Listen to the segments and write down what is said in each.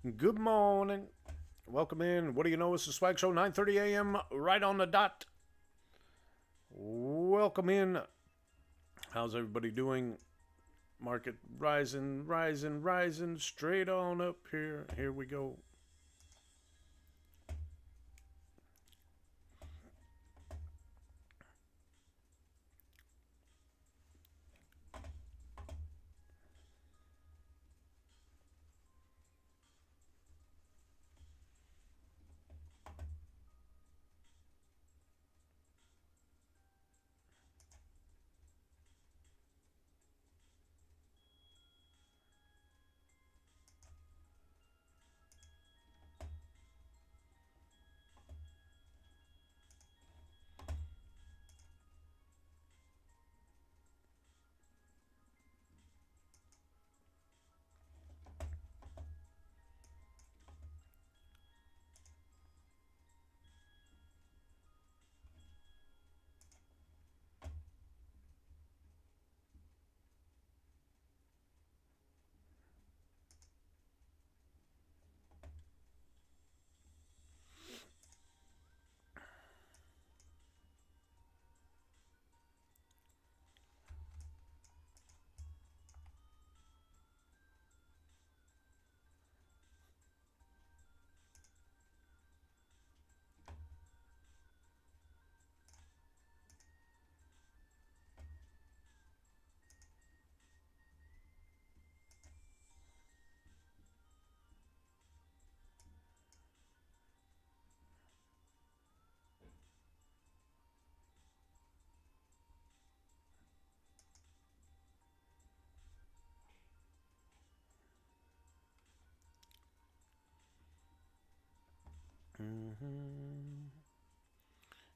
Good morning. Welcome in. What do you know? It's the Swag Show, 9:30 a.m. right on the dot. Welcome in. How's everybody doing? Market rising, rising, rising, straight on up here. Here we go.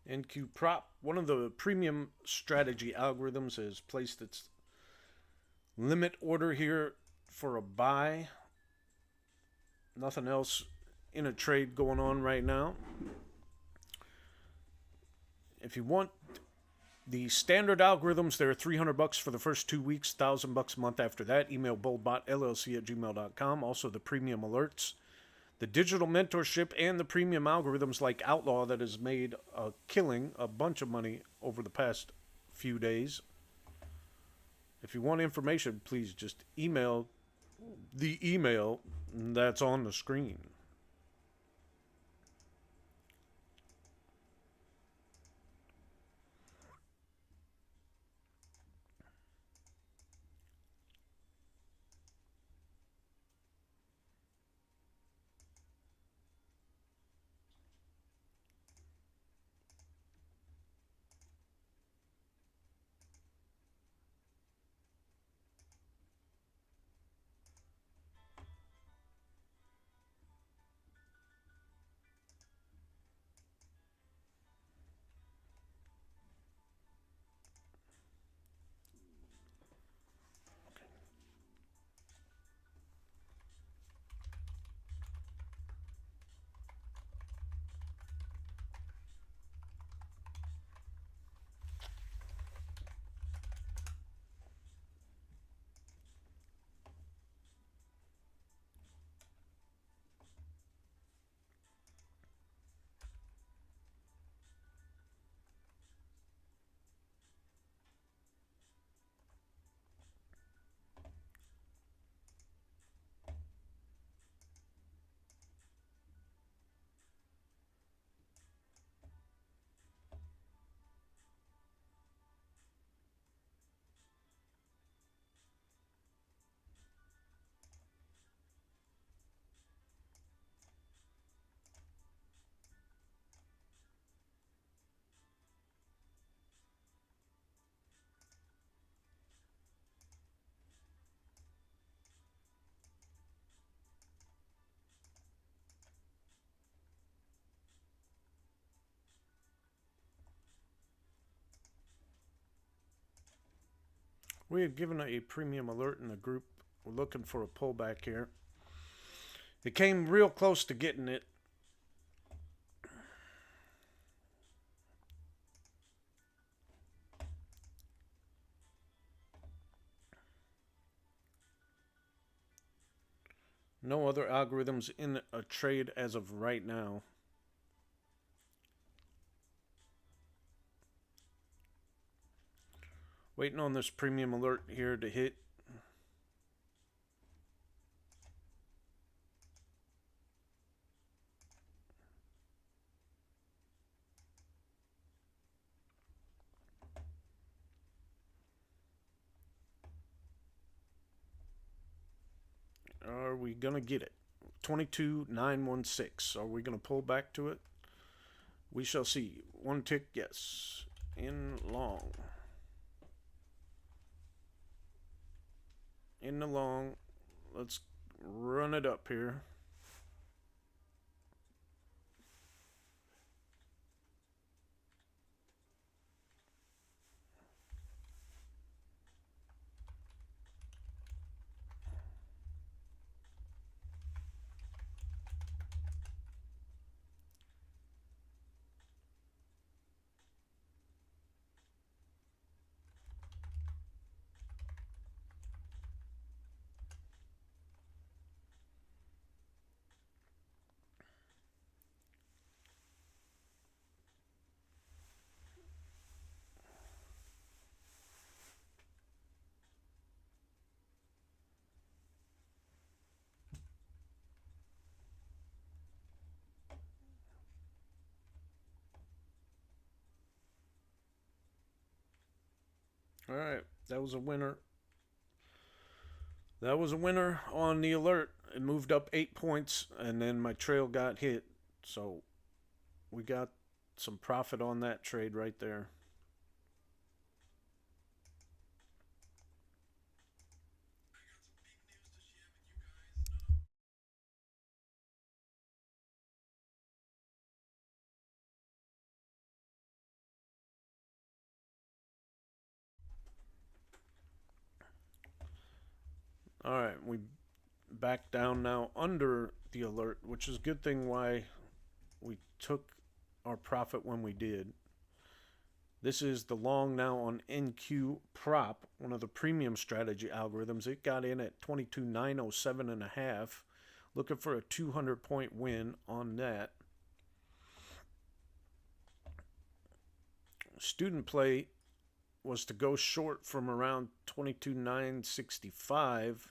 NQ Prop, one of the premium strategy algorithms, has placed its limit order here for a buy. Nothing else in a trade going on right now. If you want the standard algorithms, they're $300 for the first 2 weeks, $1,000 a month after that. Email BoldBotLLC@gmail.com. Also, the premium alerts, the digital mentorship, and the premium algorithms like Outlaw that has made a killing, a bunch of money over the past few days. If you want information, please just email the email that's on the screen. We had given a premium alert in the group. We're looking for a pullback here. It came real close to getting it. No other algorithms in a trade as of right now. Waiting on this premium alert here to hit. Are we going to get it? 22,916. Are we going to pull back to it? We shall see. One tick, yes. In long. In the long. Let's run it up here. All right, that was a winner. That was a winner on the alert. It moved up 8 points, and then my trail got hit. So we got some profit on that trade right there. All right, we back down now under the alert, which is a good thing why we took our profit when we did. This is the long now on NQ prop, one of the premium strategy algorithms. It got in at 22,907.5. Looking for a 200-point win on that. Student play was to go short from around 22,965.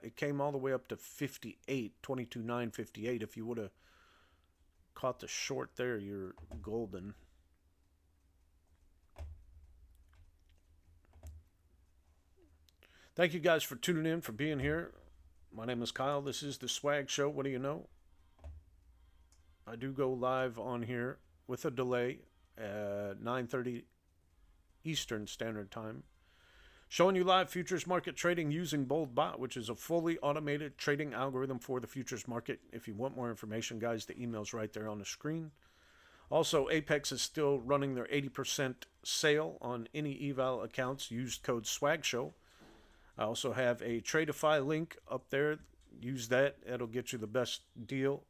It came all the way up to 58, 22,958. If you would have caught the short there, you're golden. Thank you guys for tuning in, for being here. My name is Kyle. This is the Swag Show. What do you know? I do go live on here with a delay at 9:30 Eastern Standard Time, showing you live futures market trading using BoldBot, which is a fully automated trading algorithm for the futures market. If you want more information, guys, the email's right there on the screen. Also, Apex is still running their 80% sale on any eval accounts. Use code SWAGSHOW. I also have a Tradeify link up there. Use that. It'll get you the best deal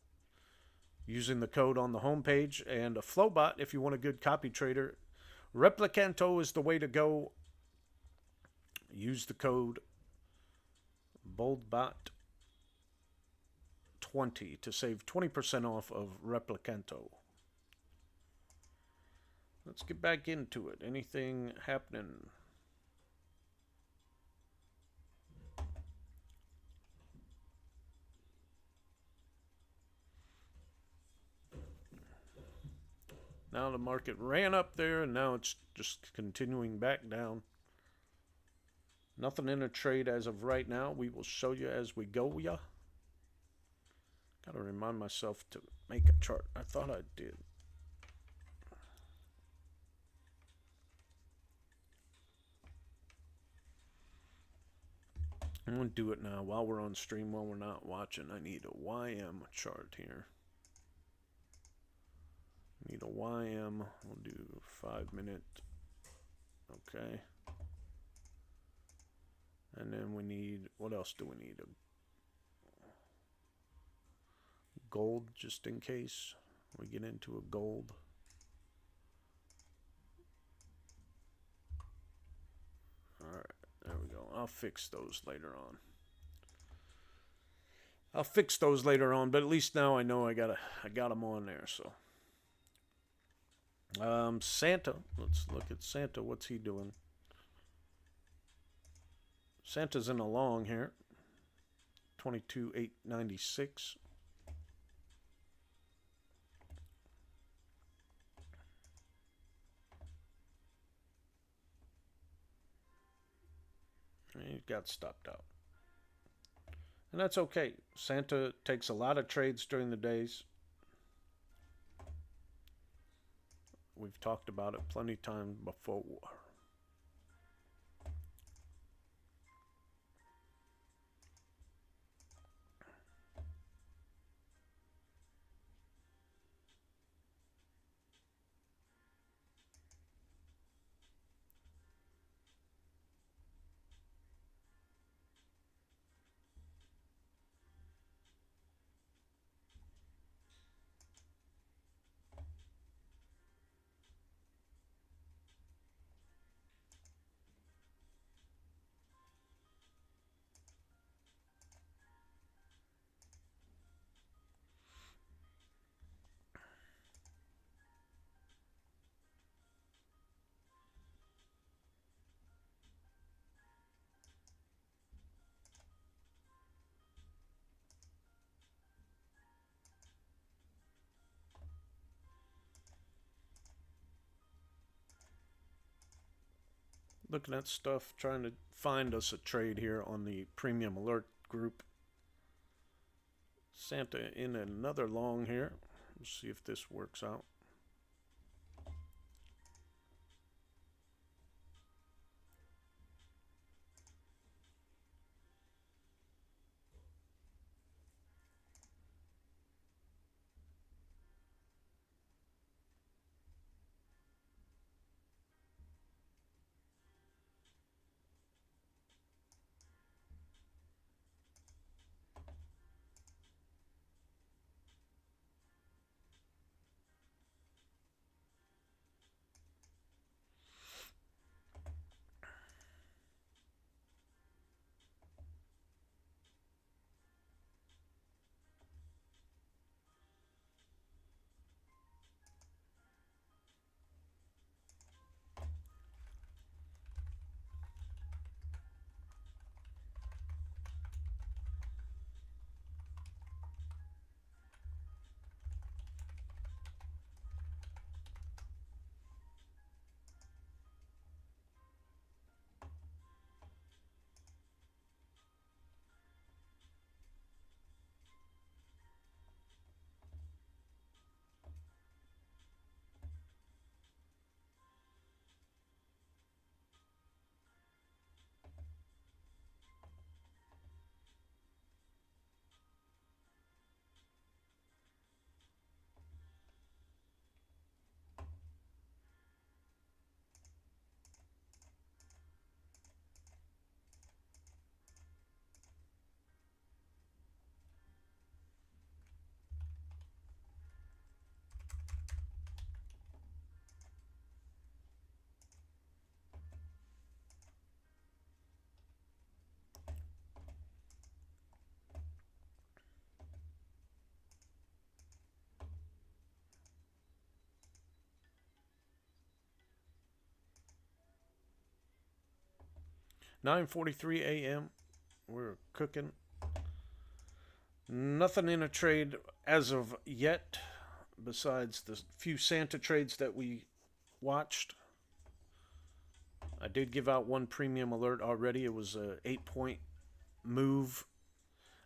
using the code on the homepage. And a Flowbot if you want a good copy trader. Replicanto is the way to go. Use the code BoldBot20 to save 20% off of Replicanto. Let's get back into it. Anything happening? Now the market ran up there, and now it's just continuing back down. Nothing in a trade as of right now. We will show you as we go, yeah. Gotta remind myself to make a chart. I thought I did. I'm gonna do it now while we're on stream, while we're not watching. I need a YM chart here. Need a YM. We'll do 5 minute. Okay. And then we need, what else do we need? A gold, just in case we get into a gold. All right, there we go. I'll fix those later on. I'll fix those later on, but at least now I know I got them on there. So, Santa. Let's look at Santa. What's he doing? Santa's in a long here. 22,896. He got stopped out. And that's okay. Santa takes a lot of trades during the days. We've talked about it plenty of times before. Looking at stuff, trying to find us a trade here on the premium alert group. Santa in another long here. Let's see if this works out. $9:43 a.m. We're cooking. Nothing in a trade as of yet, besides the few Santa trades that we watched. I did give out one premium alert already. It was a 8-point move,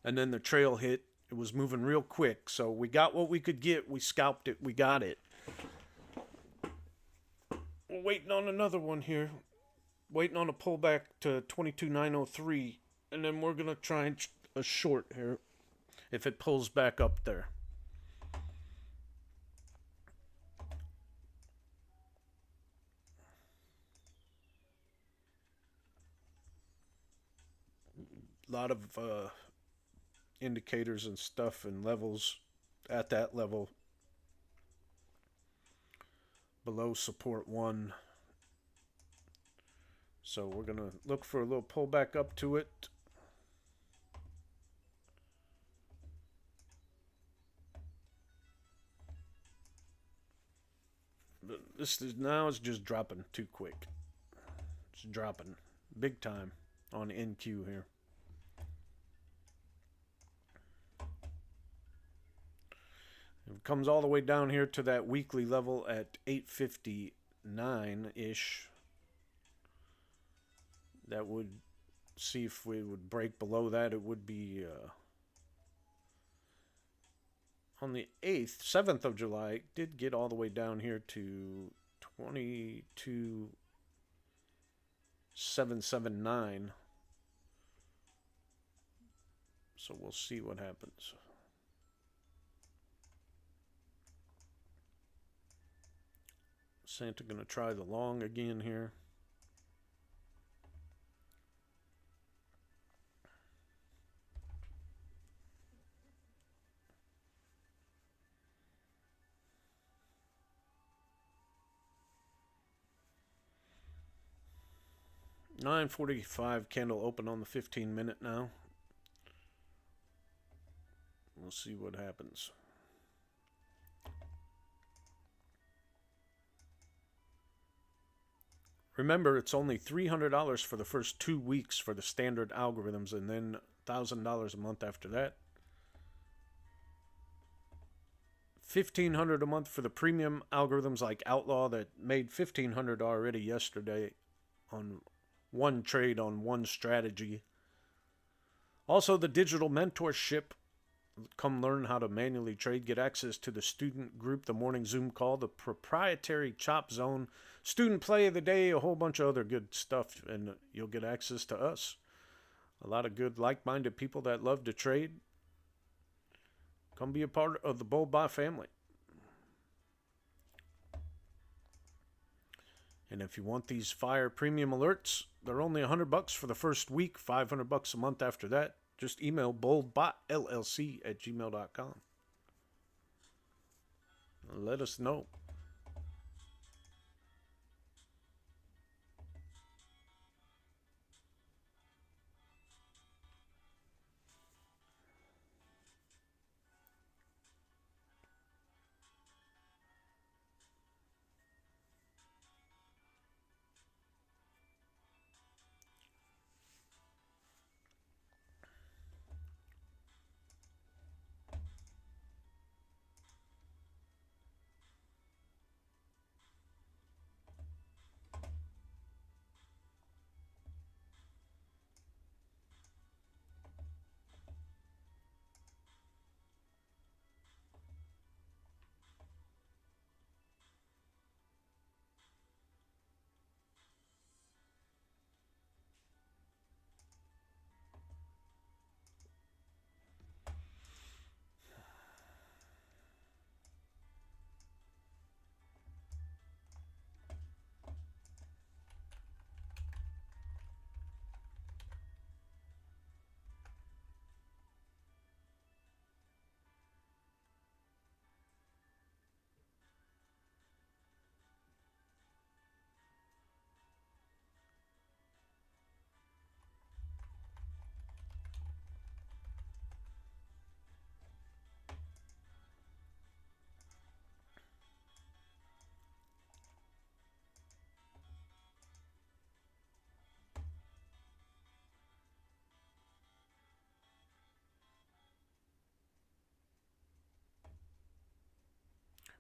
and then the trail hit. It was moving real quick, so we got what we could get. We scalped it. We got it. We're waiting on another one here. Waiting on a pullback to 22,903, and then we're gonna try a short here if it pulls back up there. A lot of indicators and stuff and levels at that level below support 1. So we're going to look for a little pullback up to it. This is now it's just dropping too quick. It's dropping big time on NQ here. It comes all the way down here to that weekly level at 859-ish. That would see if we would break below that. It would be on the 8th, 7th of July. It did get all the way down here to 22,779. So we'll see what happens. Santa gonna try the long again here. $9.45 candle open on the 15-minute now. We'll see what happens. Remember, it's only $300 for the first 2 weeks for the standard algorithms, and then $1,000 a month after that. $1,500 a month for the premium algorithms like Outlaw that made $1,500 already yesterday on one trade on one strategy. Also, the digital mentorship. Come learn how to manually trade. Get access to the student group, the morning Zoom call, the proprietary chop zone, student play of the day, a whole bunch of other good stuff, and you'll get access to us. A lot of good like-minded people that love to trade. Come be a part of the BoldBot family. And if you want these fire premium alerts, they're only $100 for the first week, $500 a month after that. Just email BoldBotLLC@gmail.com. Let us know.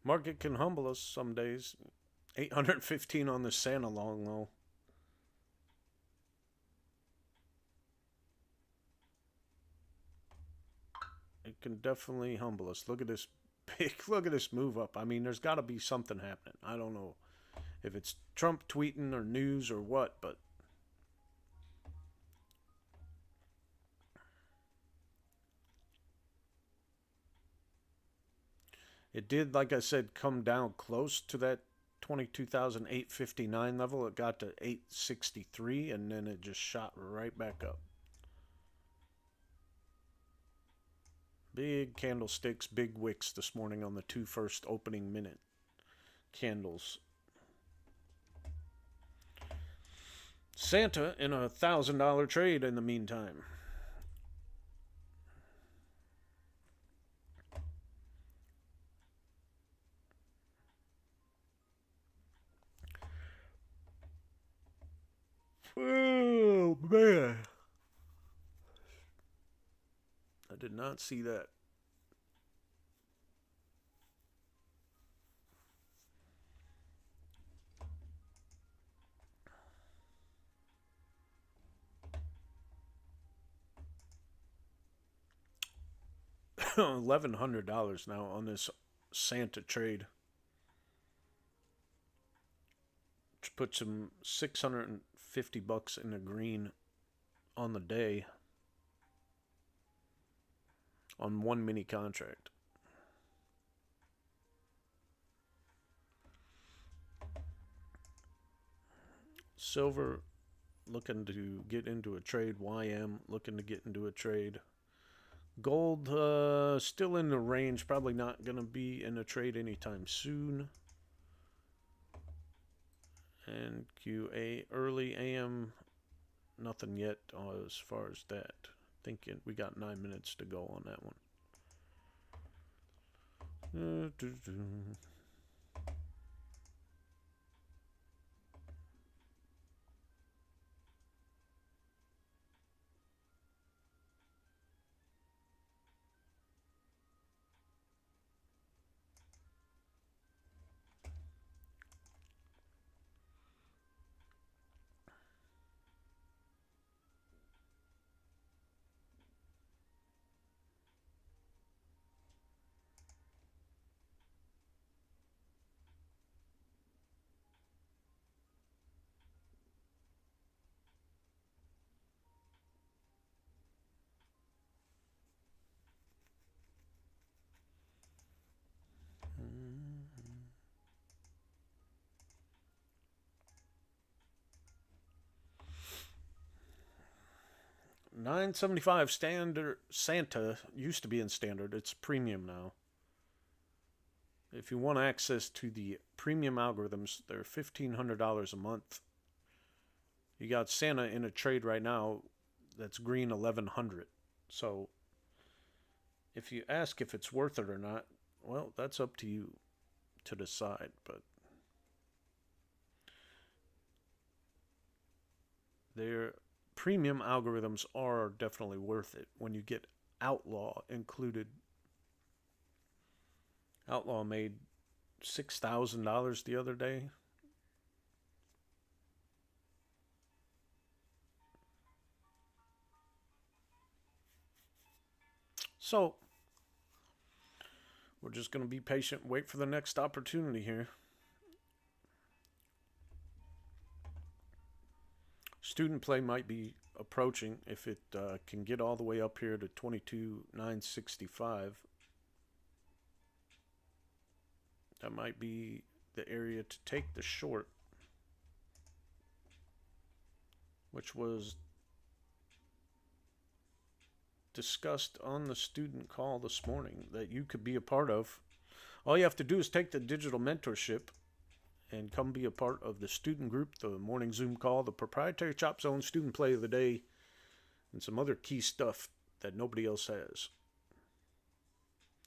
Market can humble us some days. 815 on the Santa long, though. It can definitely humble us. Look at this look at this move up. I mean, there's got to be something happening. I don't know if it's Trump tweeting or news or what, but it did, like I said, come down close to that 22,859 level. It got to 863, and then it just shot right back up. Big candlesticks, big wicks this morning on the two first opening minute candles. Santa in a $1,000 trade in the meantime. Man. I did not see that. $1,100 now on this Santa trade, which puts him $650 in the green on the day on one mini contract. Silver looking to get into a trade. YM looking to get into a trade. Gold still in the range. Probably not going to be in a trade anytime soon. And QA early AM. Nothing yet as far as that. Thinking we got 9 minutes to go on that one. 975 standard. Santa used to be in standard. It's premium now. If you want access to the premium algorithms, they're $1,500 a month. You got Santa in a trade right now that's green 1100. So if you ask if it's worth it or not, well, that's up to you to decide. But their premium algorithms are definitely worth it when you get Outlaw included. Outlaw made $6,000 the other day. So we're just going to be patient, wait for the next opportunity here. Student play might be approaching if it can get all the way up here to 22,965. That might be the area to take the short, which was discussed on the student call this morning that you could be a part of. All you have to do is take the digital mentorship and come be a part of the student group, the morning Zoom call, the proprietary Chop Zone student play of the day, and some other key stuff that nobody else has.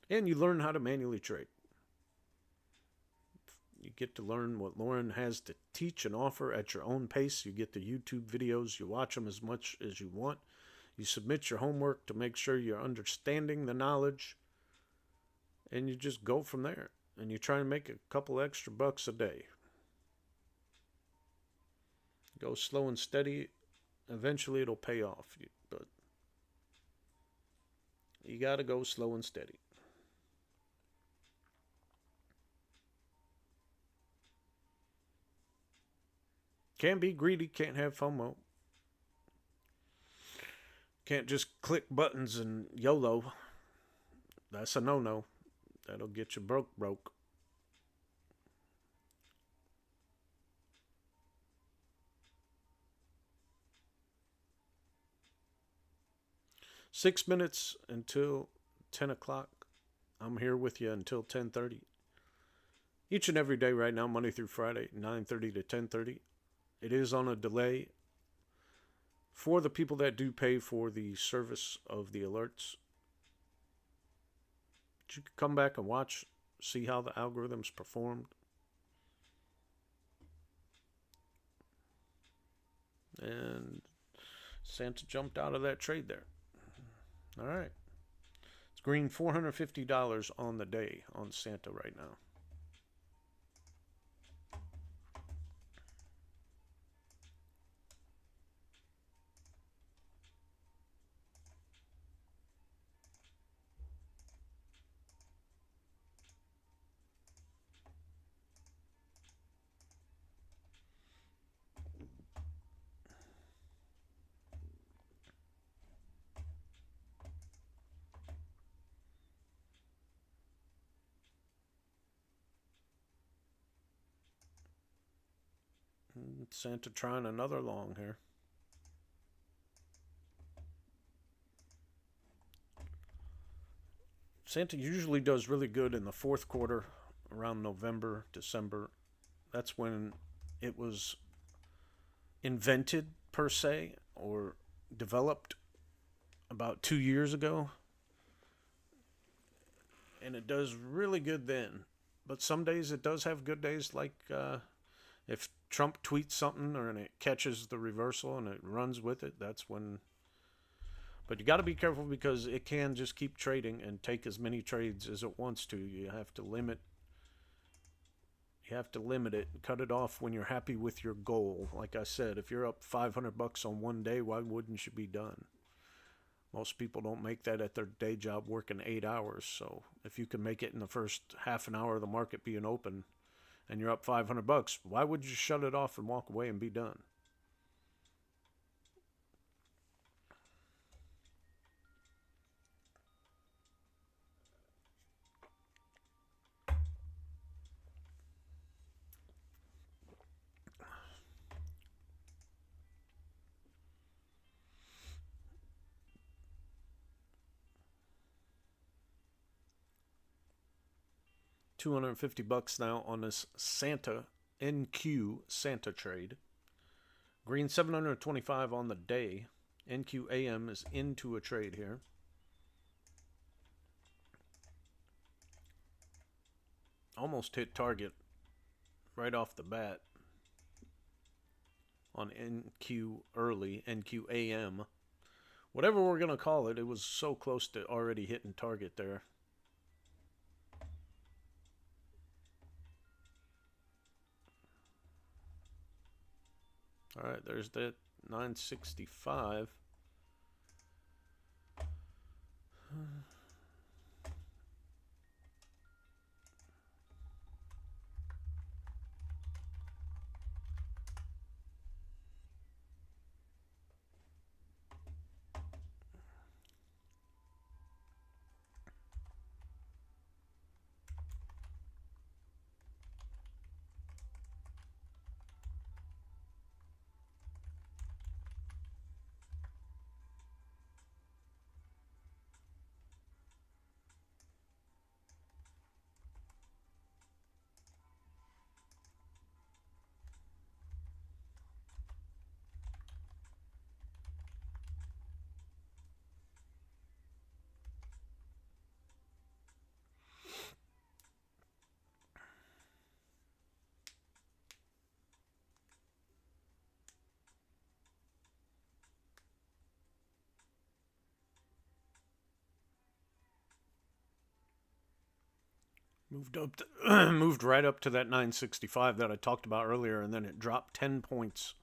And you learn how to manually trade. You get to learn what Lauren has to teach and offer at your own pace. You get the YouTube videos. You watch them as much as you want. You submit your homework to make sure you're understanding the knowledge. And you just go from there. And you try and make a couple extra bucks a day. Go slow and steady. Eventually it'll pay off. But you got to go slow and steady. Can't be greedy, can't have FOMO. Can't just click buttons and YOLO. That's a no-no. That'll get you broke. Six minutes until 10 o'clock. I'm here with you until 10:30. Each and every day right now, Monday through Friday, 9:30 to 10:30. It is on a delay for the people that do pay for the service of the alerts. But you can come back and watch, see how the algorithms performed. And Santa jumped out of that trade there. All right. It's green $450 on the day on Santa right now. Santa trying another long here. Santa usually does really good in the fourth quarter, around November, December. That's when it was invented, per se, or developed about 2 years ago. And it does really good then. But some days it does have good days, like if Trump tweets something and it catches the reversal and it runs with it, that's when. But you got to be careful because it can just keep trading and take as many trades as it wants to. You have to limit. You have to limit it, cut it off when you're happy with your goal. Like I said, if you're up $500 on one day, why wouldn't you be done? Most people don't make that at their day job working 8 hours. So if you can make it in the first half an hour of the market being open and you're up $500, why would you shut it off and walk away and be done? $250 now on this Santa NQ Santa trade. Green 725 on the day. NQAM is into a trade here. Almost hit target right off the bat on NQ early, NQAM. Whatever we're going to call it, it was so close to already hitting target there. All right, there's that 965. Moved right up to that 965 that I talked about earlier, and then it dropped 10 points.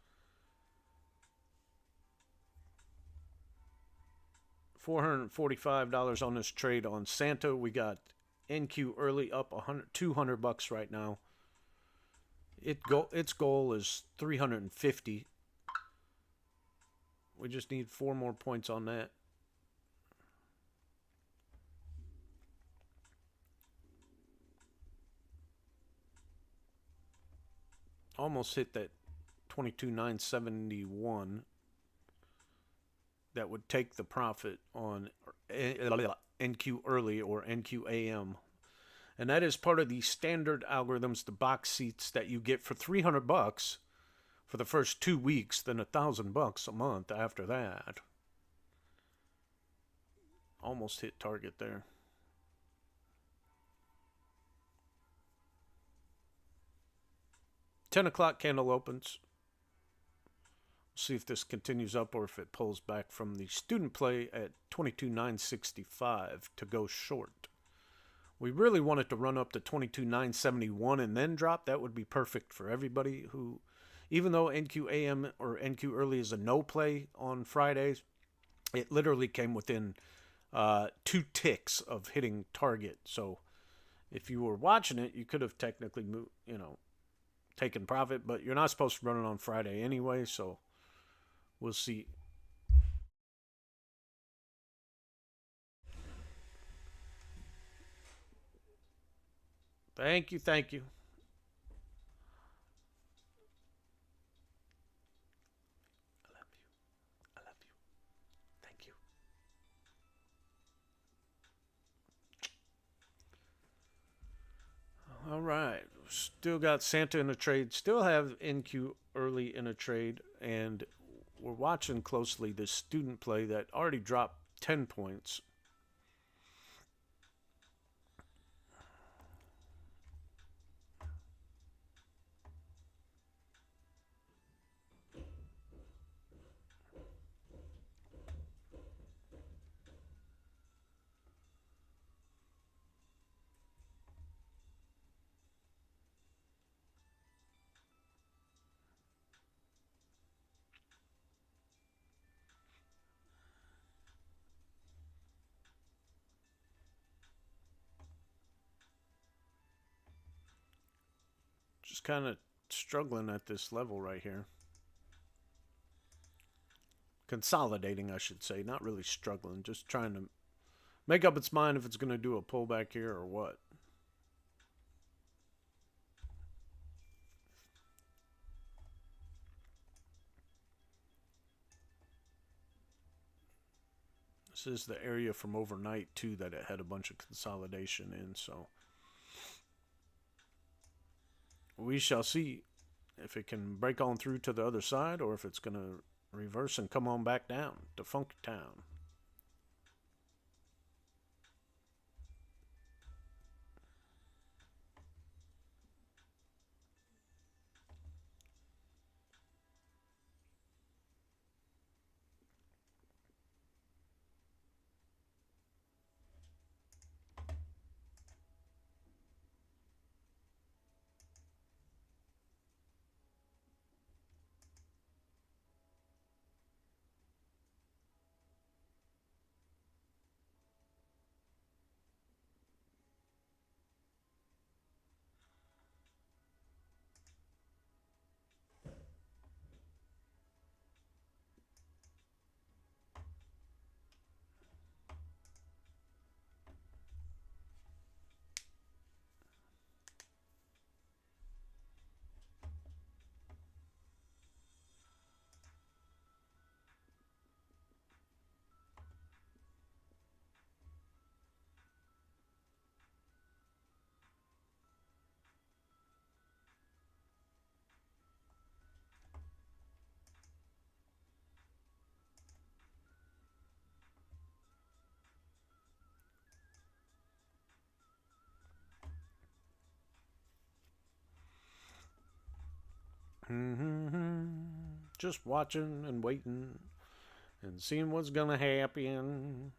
$445 on this trade on Santa. We got NQ early up $200 right now. Its goal is 350. We just need 4 more points on that. Almost hit that 22,971. That would take the profit on NQ early or NQAM. And that is part of the standard algorithms, the box seats that you get for $300 for the first 2 weeks, then $1,000 a month after that. Almost hit target there. $10 o'clock candle opens. See if this continues up or if it pulls back from the student play at 22,965 to go short. We really want it to run up to 22,971 and then drop. That would be perfect for everybody who, even though NQAM or NQ early is a no play on Fridays, it literally came within 2 ticks of hitting target. So if you were watching it, you could have technically taken profit, but you're not supposed to run it on Friday anyway, so we'll see. Thank you, thank you. I love you. I love you. Thank you. All right. Still got Santa in a trade. Still have NQ early in a trade. And we're watching closely this student play that already dropped 10 points. Just kind of struggling at this level right here. Consolidating, I should say. Not really struggling. Just trying to make up its mind if it's going to do a pullback here or what. This is the area from overnight, too, that it had a bunch of consolidation in, so we shall see if it can break on through to the other side or if it's going to reverse and come on back down to Funky Town. Just watching and waiting and seeing what's going to happen.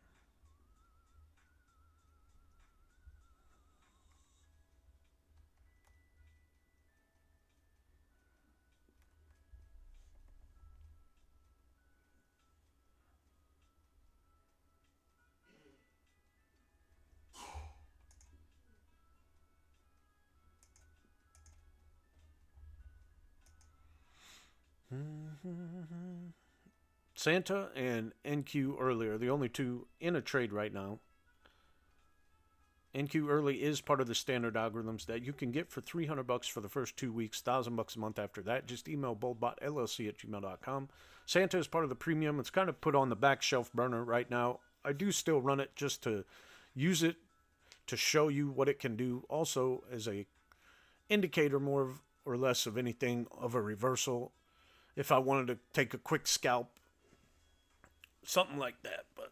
Santa and NQ early are the only two in a trade right now. NQ early is part of the standard algorithms that you can get for $300 for the first 2 weeks, $1,000 a month after that. Just email BoldBotLLC at gmail.com. Santa is part of the premium. It's kind of put on the back shelf burner right now. I do still run it just to use it to show you what it can do. Also as a indicator more or less of anything of a reversal. If I wanted to take a quick scalp, something like that, but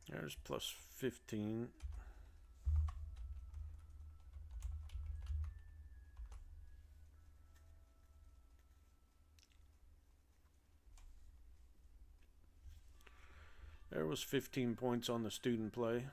There's plus 15. There was 15 points on the student play.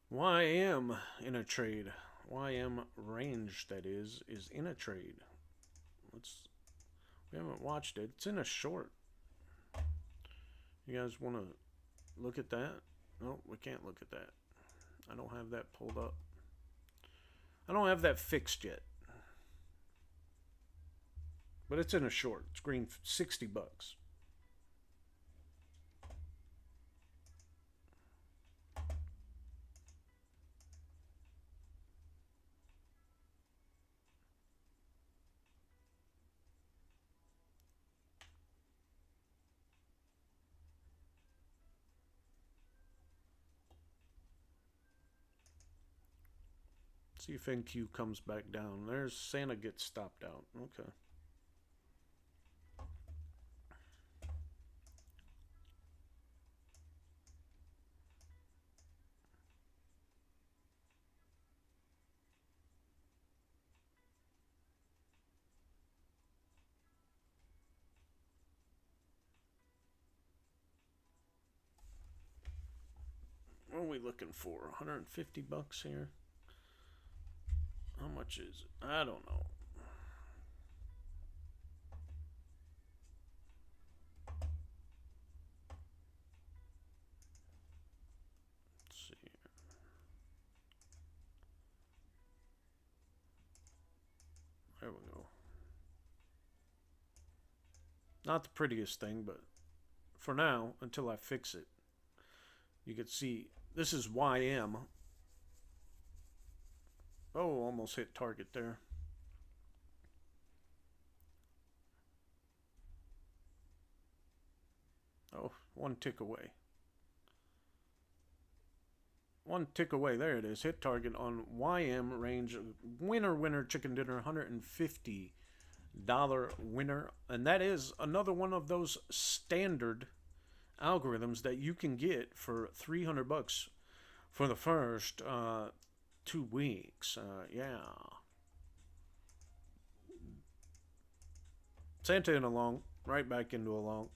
YM in a trade. YM range, that is in a trade. We haven't watched it. It's in a short. You guys want to look at that? No, we can't look at that. I don't have that pulled up. I don't have that fixed yet. But it's in a short. It's green, 60 bucks. See if NQ comes back down. There's Santa gets stopped out. Okay. What are we looking for? 150 bucks here? How much is it? I don't know. Let's see here. There we go. Not the prettiest thing, but for now, until I fix it, you can see this is YM. Oh, almost hit target there. Oh, one tick away. One tick away. There it is. Hit target on YM range. Winner, winner, chicken dinner, 150 winner. And that is another one of those standard algorithms that you can get for 300 bucks for the first 2 weeks. Yeah. Santa in a long, right back into a long.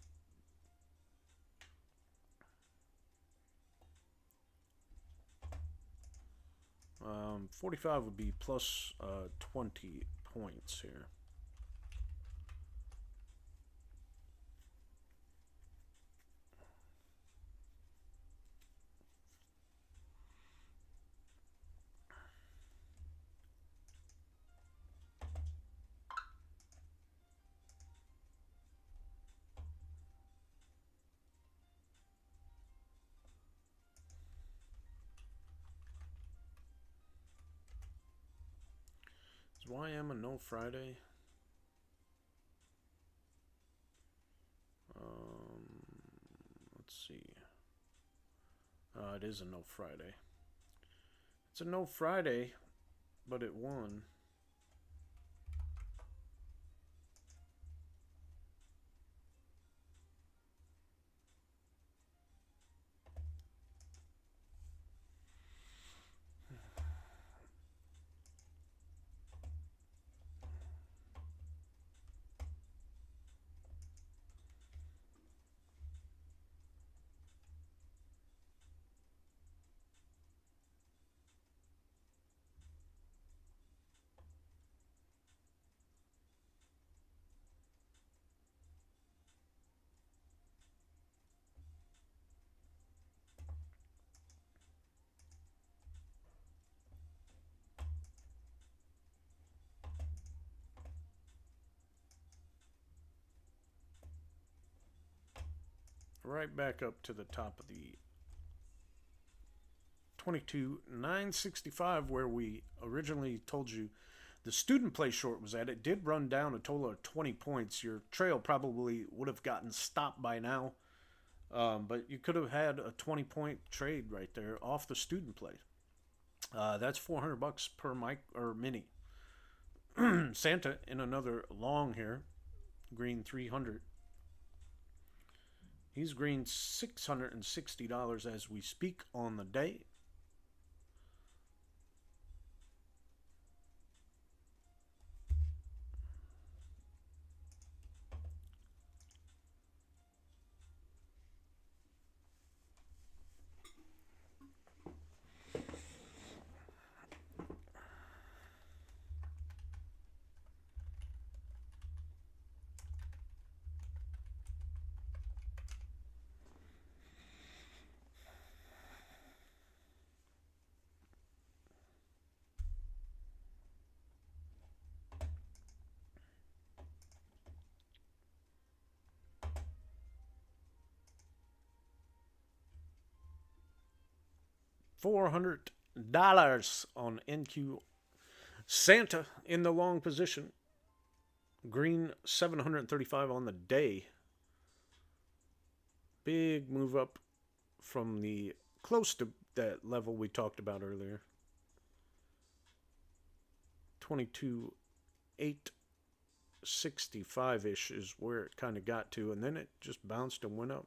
45 would be plus 20 points here. Is YM a no Friday? Let's see. It is a no Friday. It's a no Friday, but it won. Right back up to the top of the 22,965 where we originally told you the student play short was at. It did run down a total of 20 points. Your trail probably would have gotten stopped by now, but you could have had a 20-point trade right there off the student play. That's 400 bucks per mic or mini. Santa in another long here, green 300. He's green $660 as we speak on the day. $400 on NQ. Santa in the long position. Green 735 on the day. Big move up from the close to that level we talked about earlier. 22,865-ish is where it kind of got to, and then it just bounced and went up.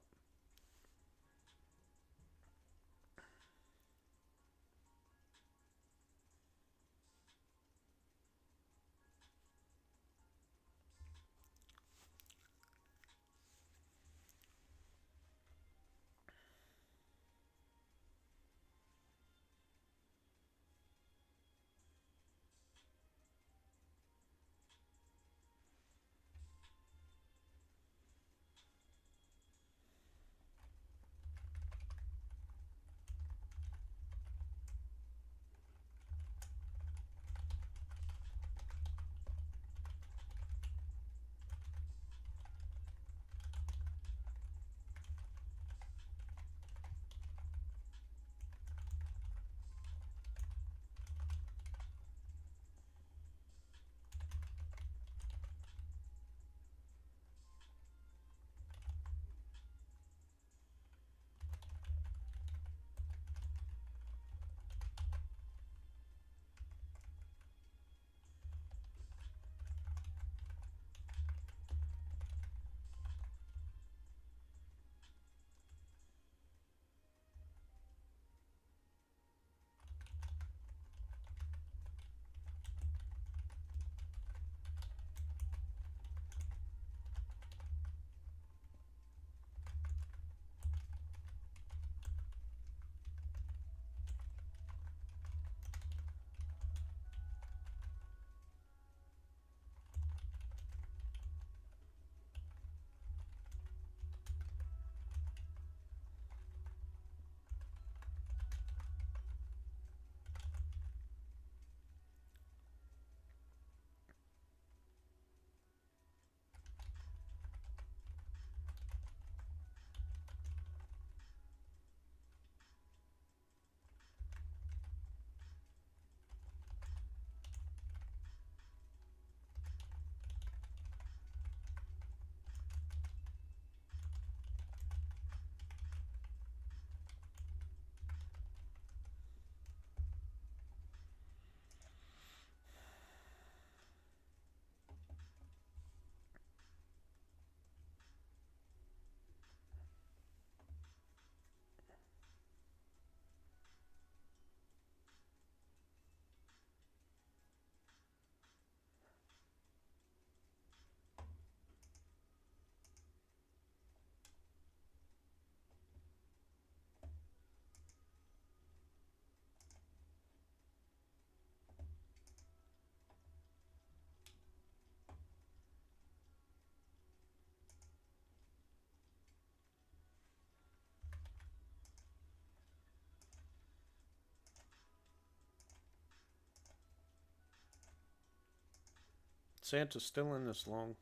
Santa's still in this long.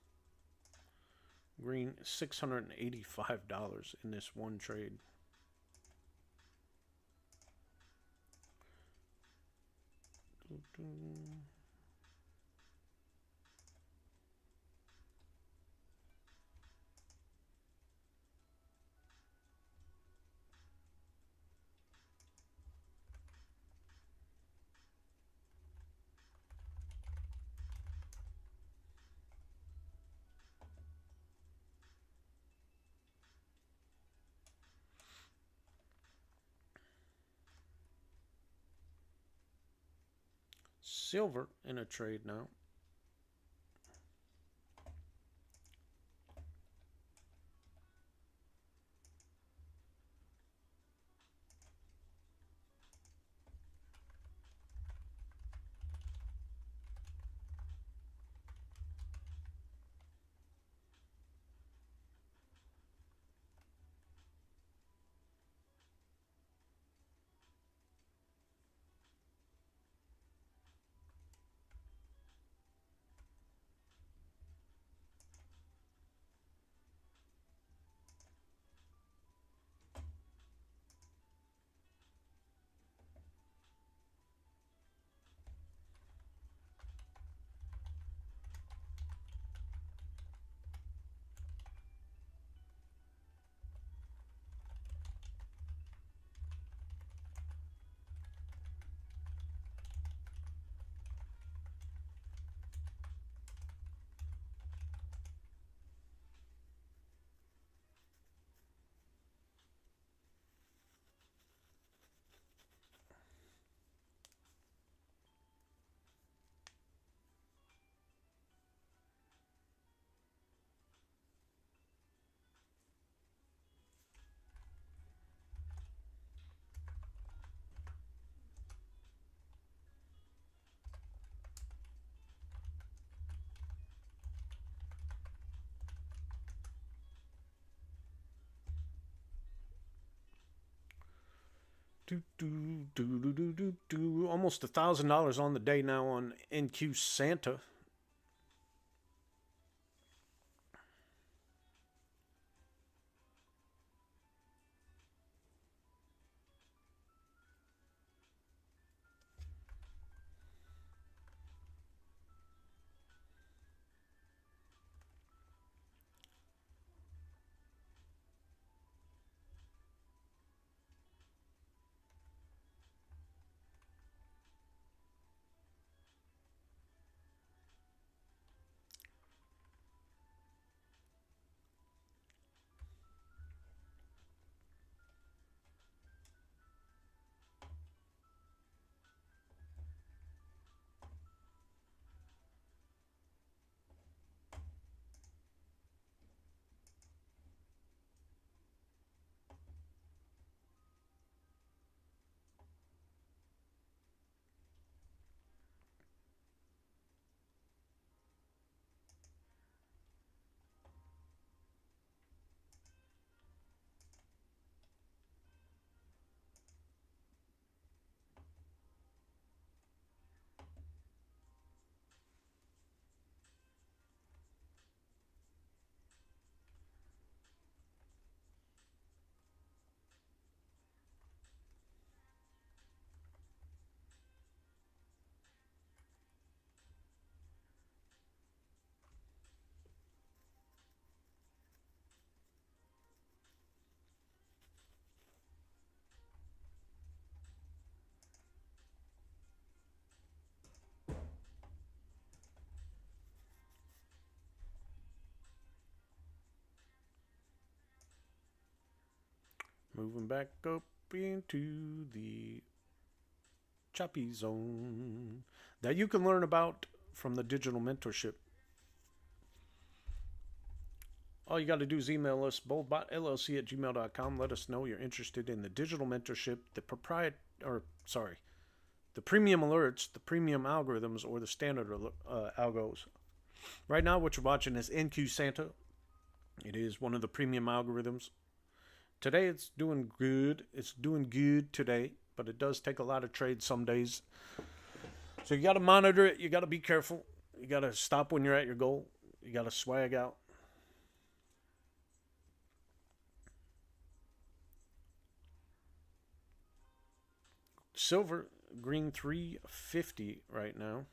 Green, $685 in this one trade. Silver in a trade now. Almost $1,000 on the day now on NQ Santa. Moving back up into the choppy zone that you can learn about from the digital mentorship. All you got to do is email us, BoldBotLLC@gmail.com. Let us know you're interested in the digital mentorship, the premium alerts, the premium algorithms, or the standard algos. Right now, what you're watching is NQ Santa. It is one of the premium algorithms. Today, it's doing good. It's doing good today, but it does take a lot of trades some days. So you got to monitor it. You got to be careful. You gotta stop when you're at your goal. You gotta swag out. Silver, green 350 right now.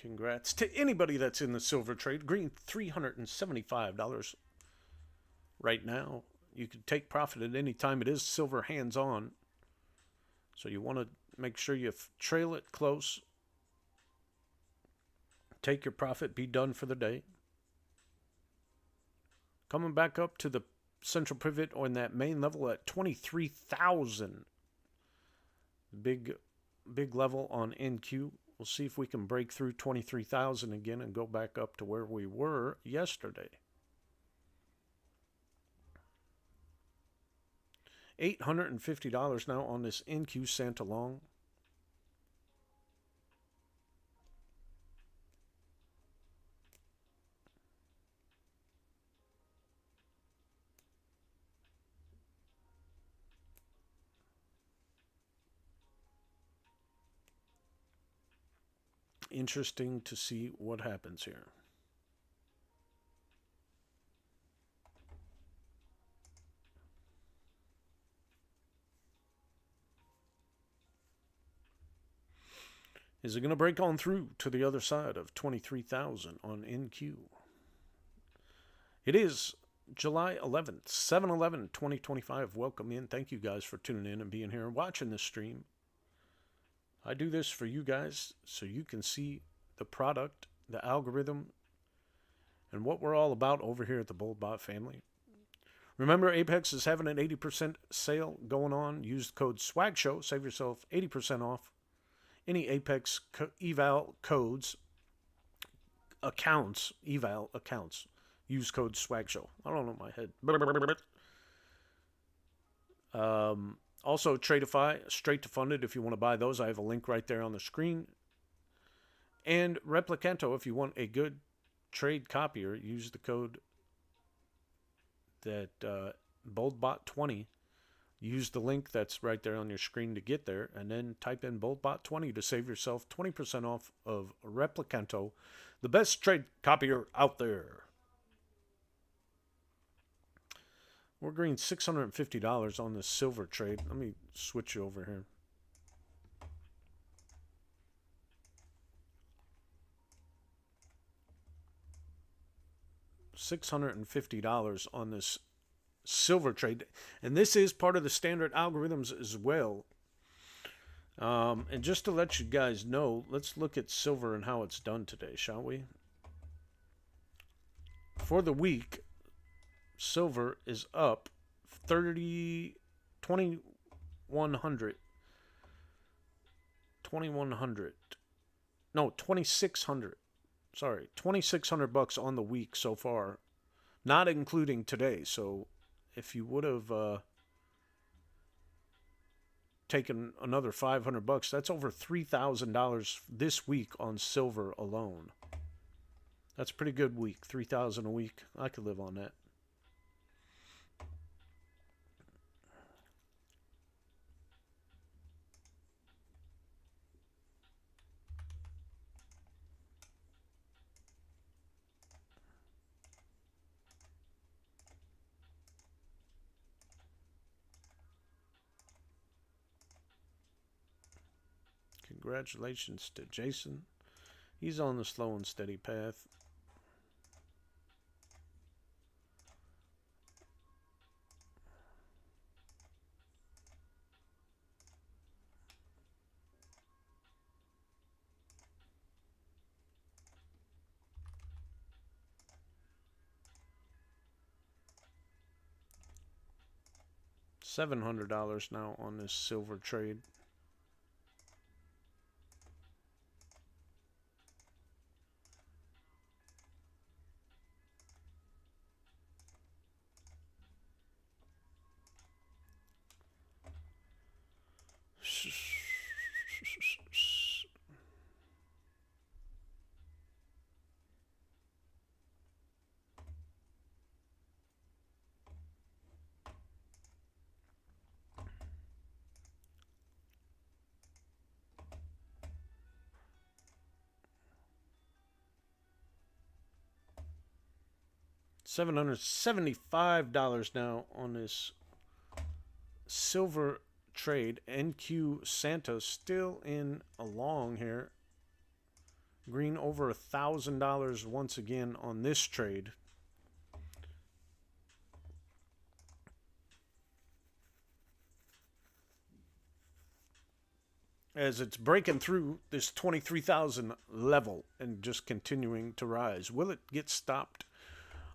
Congrats to anybody that's in the silver trade. Green, $375 right now. You can take profit at any time. It is silver hands on. So you want to make sure you trail it close. Take your profit, be done for the day. Coming back up to the central pivot on that main level at 23,000. Big level on NQ. We'll see if we can break through 23,000 again and go back up to where we were yesterday. $850 now on this NQ Santa Long. Interesting to see what happens here. Is it going to break on through to the other side of 23,000 on NQ? It is July 11th, 7/11/2025. Welcome in. Thank you guys for tuning in and being here and watching this stream. I do this for you guys so you can see the product, the algorithm, and what we're all about over here at the BoldBot family. Remember, Apex is having an 80% sale going on. Use the code SWAGSHOW. Save yourself 80% off any Apex eval codes, eval accounts. Use code SWAGSHOW. I don't know my head. Also, Tradeify, straight to funded if you want to buy those. I have a link right there on the screen. And Replicanto, if you want a good trade copier, use the code that BoldBot20. Use the link that's right there on your screen to get there, and then type in BoldBot20 to save yourself 20% off of Replicanto, the best trade copier out there. We're green $650 on this silver trade. Let me switch you over here. $650 on this silver trade. And this is part of the standard algorithms as well. And just to let you guys know, let's look at silver and how it's done today, shall we? For the week, silver is up 2,100. No, 2,600. Sorry, 2,600 bucks on the week so far, not including today. So if you would have taken another 500 bucks, that's over $3,000 this week on silver alone. That's a pretty good week. 3,000 a week. I could live on that. Congratulations to Jason. He's on the slow and steady path. $700 now on this silver trade. $775 now on this silver trade. NQ Santa still in a long here. Green over $1,000 once again on this trade. As it's breaking through this 23,000 level and just continuing to rise. Will it get stopped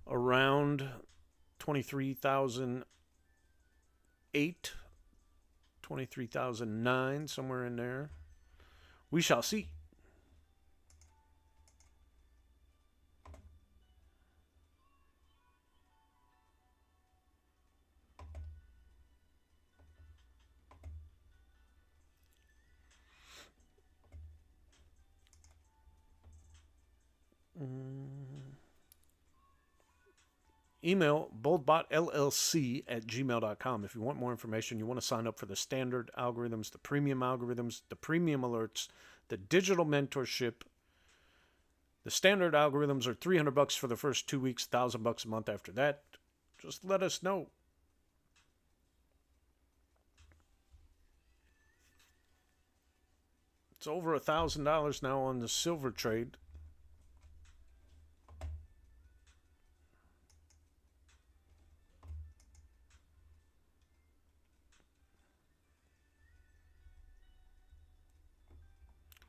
around 23,008, 23,009, somewhere in there? We shall see. Email BoldBotLLC at gmail.com if you want more information. You want to sign up for the standard algorithms, the premium alerts, the digital mentorship. The standard algorithms are $300 for the first 2 weeks, $1,000 a month after that. Just let us know. It's over $1,000 now on the silver trade.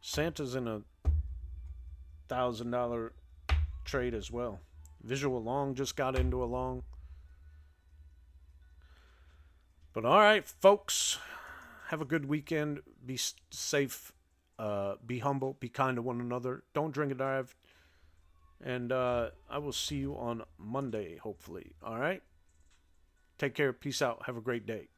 Santa's in a $1,000 trade as well. Visual long just got into a long. But all right, folks, have a good weekend. Be safe. Be humble. Be kind to one another. Don't drink and drive. And I will see you on Monday, hopefully. All right? Take care. Peace out. Have a great day.